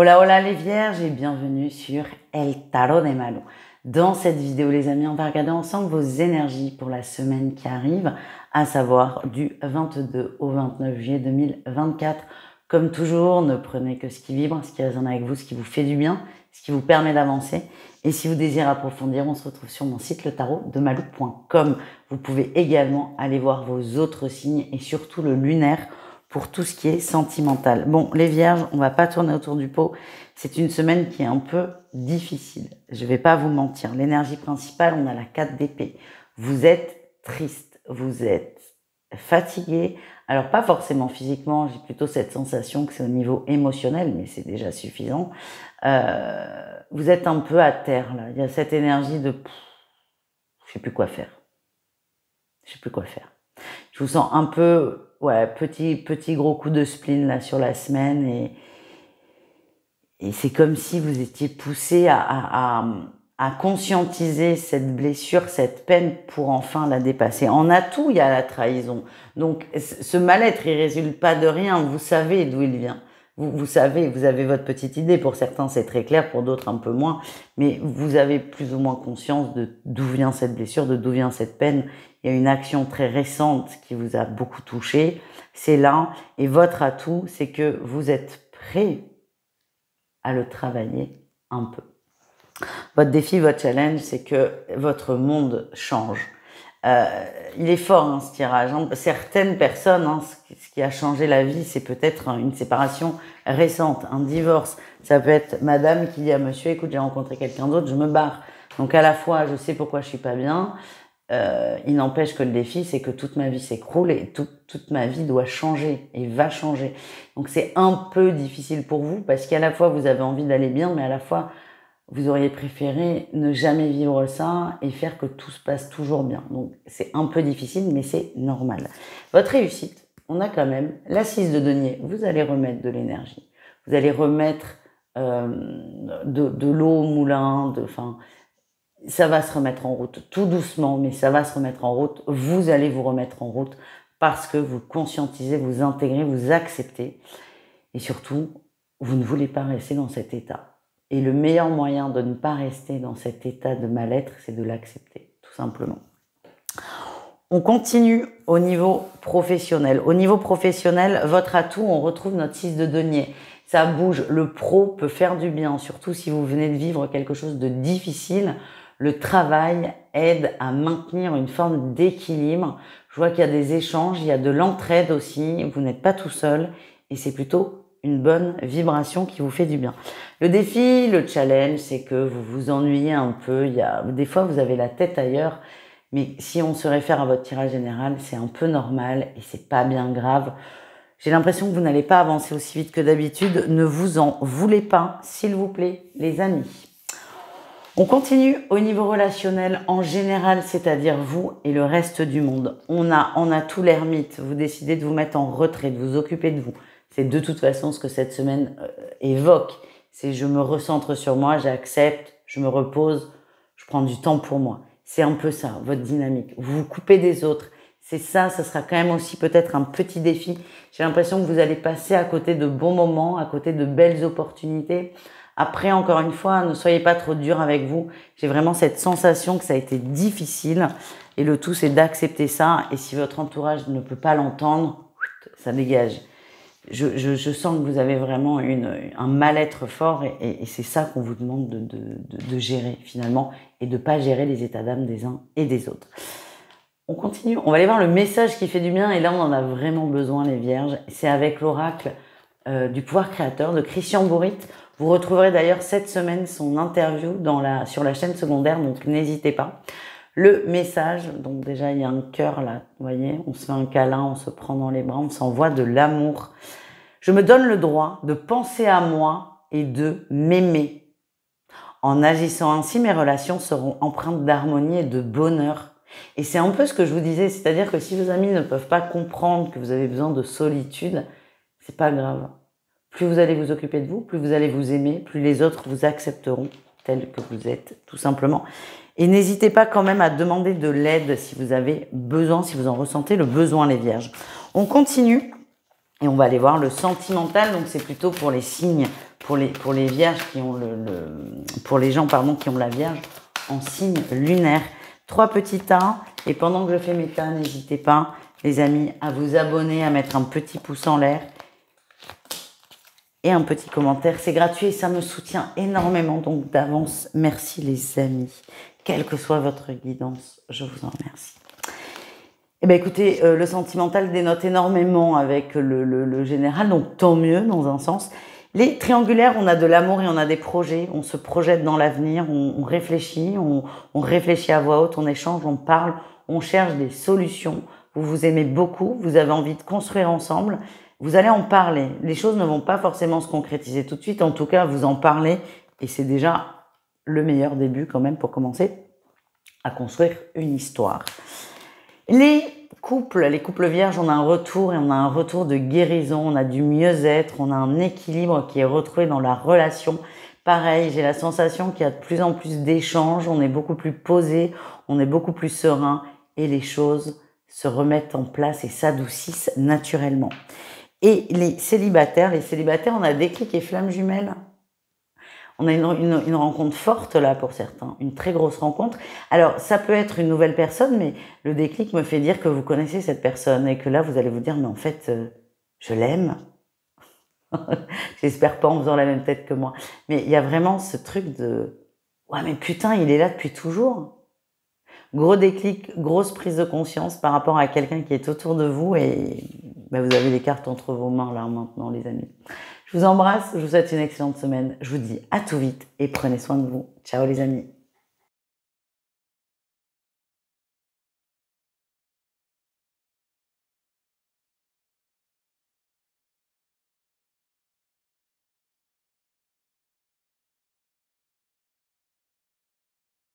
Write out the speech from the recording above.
Hola hola les vierges et bienvenue sur El Tarot de Malu. Dans cette vidéo les amis, on va regarder ensemble vos énergies pour la semaine qui arrive, à savoir du 22 au 29 juillet 2024. Comme toujours, ne prenez que ce qui vibre, ce qui résonne avec vous, ce qui vous fait du bien, ce qui vous permet d'avancer. Et si vous désirez approfondir, on se retrouve sur mon site letarotdemalu.com. Vous pouvez également aller voir vos autres signes et surtout le lunaire pour tout ce qui est sentimental. Bon, les vierges, on va pas tourner autour du pot. C'est une semaine qui est un peu difficile. Je vais pas vous mentir. L'énergie principale, on a la 4 d'épée. Vous êtes triste, vous êtes fatigué. Alors, pas forcément physiquement, j'ai plutôt cette sensation que c'est au niveau émotionnel, mais c'est déjà suffisant. Vous êtes un peu à terre, là. Il y a cette énergie de... je sais plus quoi faire. Je sais plus quoi faire. Je vous sens un peu... ouais, petit gros coup de spleen là sur la semaine et c'est comme si vous étiez poussé à conscientiser cette blessure, cette peine pour enfin la dépasser. En atout, il y a la trahison. Donc ce mal-être, il résulte pas de rien. Vous savez d'où il vient. Vous savez, vous avez votre petite idée. Pour certains, c'est très clair, pour d'autres un peu moins. Mais vous avez plus ou moins conscience de d'où vient cette blessure, de d'où vient cette peine. Il y a une action très récente qui vous a beaucoup touché. C'est là. Et votre atout, c'est que vous êtes prêt à le travailler un peu. Votre défi, votre challenge, c'est que votre monde change. Il est fort hein, ce tirage. Hein. Certaines personnes, hein, ce qui a changé la vie, c'est peut-être une séparation récente, un divorce. Ça peut être madame qui dit à monsieur, écoute, j'ai rencontré quelqu'un d'autre, je me barre. Donc à la fois, je sais pourquoi je suis pas bien. Il n'empêche que le défi, c'est que toute ma vie s'écroule et toute ma vie doit changer et va changer. Donc c'est un peu difficile pour vous parce qu'à la fois, vous avez envie d'aller bien, mais à la fois, vous auriez préféré ne jamais vivre ça et faire que tout se passe toujours bien. Donc, c'est un peu difficile, mais c'est normal. Votre réussite, on a quand même la 6 de denier. Vous allez remettre de l'énergie. Vous allez remettre de l'eau au moulin. Ça va se remettre en route. Tout doucement, mais ça va se remettre en route. Vous allez vous remettre en route parce que vous conscientisez, vous intégrez, vous acceptez. Et surtout, vous ne voulez pas rester dans cet état. Et le meilleur moyen de ne pas rester dans cet état de mal-être, c'est de l'accepter, tout simplement. On continue au niveau professionnel. Au niveau professionnel, votre atout, on retrouve notre 6 de denier. Ça bouge, le pro peut faire du bien, surtout si vous venez de vivre quelque chose de difficile. Le travail aide à maintenir une forme d'équilibre. Je vois qu'il y a des échanges, il y a de l'entraide aussi, vous n'êtes pas tout seul et c'est plutôt une bonne vibration qui vous fait du bien. Le défi, le challenge, c'est que vous vous ennuyez un peu. Des fois, vous avez la tête ailleurs. Mais si on se réfère à votre tirage général, c'est un peu normal et c'est pas bien grave. J'ai l'impression que vous n'allez pas avancer aussi vite que d'habitude. Ne vous en voulez pas, s'il vous plaît, les amis. On continue au niveau relationnel en général, c'est-à-dire vous et le reste du monde. On a tout l'ermite. Vous décidez de vous mettre en retrait, de vous occuper de vous. C'est de toute façon ce que cette semaine évoque. C'est je me recentre sur moi, j'accepte, je me repose, je prends du temps pour moi. C'est un peu ça, votre dynamique. Vous vous coupez des autres. C'est ça, ça sera quand même aussi peut-être un petit défi. J'ai l'impression que vous allez passer à côté de bons moments, à côté de belles opportunités. Après, encore une fois, ne soyez pas trop dur avec vous. J'ai vraiment cette sensation que ça a été difficile. Et le tout, c'est d'accepter ça. Et si votre entourage ne peut pas l'entendre, ça dégage. Je sens que vous avez vraiment un mal-être fort et c'est ça qu'on vous demande de gérer finalement et de ne pas gérer les états d'âme des uns et des autres. On continue, on va aller voir le message qui fait du bien et là on en a vraiment besoin les vierges. C'est avec l'oracle du pouvoir créateur de Christian Bourrit. Vous retrouverez d'ailleurs cette semaine son interview sur la chaîne secondaire, donc n'hésitez pas. Le message, donc déjà il y a un cœur là, vous voyez, on se fait un câlin, on se prend dans les bras, on s'envoie de l'amour. Je me donne le droit de penser à moi et de m'aimer. En agissant ainsi, mes relations seront empreintes d'harmonie et de bonheur. Et c'est un peu ce que je vous disais, c'est-à-dire que si vos amis ne peuvent pas comprendre que vous avez besoin de solitude, c'est pas grave. Plus vous allez vous occuper de vous, plus vous allez vous aimer, plus les autres vous accepteront tel que vous êtes, tout simplement. Et n'hésitez pas quand même à demander de l'aide si vous avez besoin, si vous en ressentez le besoin, les vierges. On continue Et on va aller voir le sentimental, donc c'est plutôt pour les signes, pour les vierges qui ont pour les gens pardon qui ont la Vierge en signe lunaire. 3 petits tas, et pendant que je fais mes tas, n'hésitez pas, les amis, à vous abonner, à mettre un petit pouce en l'air et un petit commentaire. C'est gratuit et ça me soutient énormément, donc d'avance, merci les amis. Quelle que soit votre guidance, je vous en remercie. Eh bien écoutez, le sentimental dénote énormément avec le général, donc tant mieux dans un sens. Les triangulaires, on a de l'amour et on a des projets, on se projette dans l'avenir, on réfléchit, on réfléchit à voix haute, on échange, on parle, on cherche des solutions. Vous vous aimez beaucoup, vous avez envie de construire ensemble, vous allez en parler. Les choses ne vont pas forcément se concrétiser tout de suite, en tout cas vous en parlez et c'est déjà le meilleur début quand même pour commencer à construire une histoire. Les couples vierges, on a un retour et on a un retour de guérison, on a du mieux-être, on a un équilibre qui est retrouvé dans la relation. Pareil, j'ai la sensation qu'il y a de plus en plus d'échanges, on est beaucoup plus posé, on est beaucoup plus serein et les choses se remettent en place et s'adoucissent naturellement. Et les célibataires, on a déclic et flamme jumelle. On a une rencontre forte là pour certains, une très grosse rencontre. Alors ça peut être une nouvelle personne, mais le déclic me fait dire que vous connaissez cette personne et que là vous allez vous dire mais en fait je l'aime. J'espère pas en faisant la même tête que moi. Mais il y a vraiment ce truc de ouais mais putain il est là depuis toujours. Gros déclic, grosse prise de conscience par rapport à quelqu'un qui est autour de vous et bah, vous avez les cartes entre vos mains là maintenant les amis. Je vous embrasse, je vous souhaite une excellente semaine. Je vous dis à tout vite et prenez soin de vous. Ciao les amis.